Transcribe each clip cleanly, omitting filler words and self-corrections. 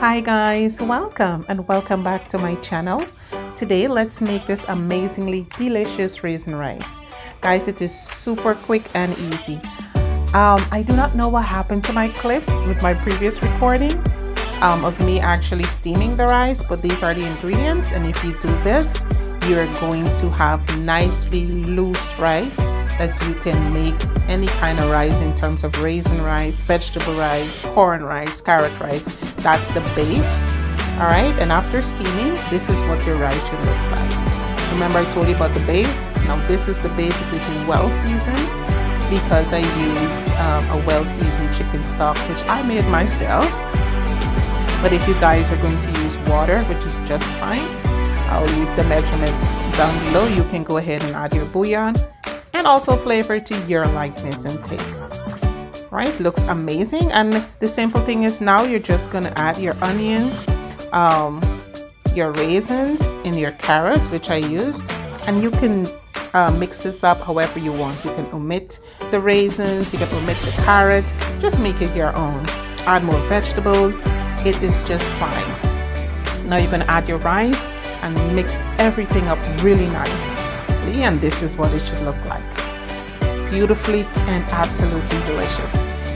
Hi guys, welcome back to my channel. Today let's make this amazingly delicious raisin rice. Guys, it is super quick and easy. I do not know what happened to my clip with my previous recording of me actually steaming the rice, but these are the ingredients, and if you do this, you're going to have nicely loose rice that you can make any kind of rice in terms of raisin rice, vegetable rice, corn rice, carrot rice. That's the base. All right, and after steaming, this is what your rice should look like. Remember I told you about the base? Now this is the base. It is well seasoned because I used a well-seasoned chicken stock, which I made myself. But if you guys are going to use water, which is just fine, I'll leave the measurements down below. You can go ahead and add your bouillon and also flavor to your likeness and taste. Right, looks amazing. And the simple thing is now you're just going to add your onion, your raisins, and your carrots, which I use, and you can mix this up however you want. You can omit the raisins, you can omit the carrot, just make it your own. Add more vegetables, it is just fine. Now you're going to add your rice and mix everything up really nice. And this is what it should look like. Beautifully and absolutely delicious.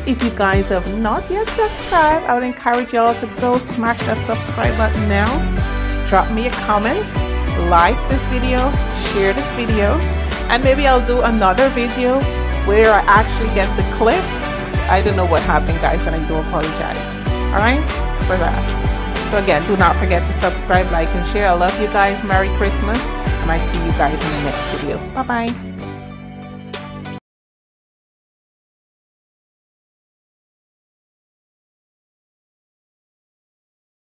If you guys have not yet subscribed, I would encourage y'all to go smash that subscribe button now. Drop me a comment, like this video, share this video, and maybe I'll do another video where I actually get the clip. I don't know what happened, guys, and I do apologize. Alright, for that. So again, do not forget to subscribe, like, and share. I love you guys. Merry Christmas. And I see you guys in the next video. Bye bye.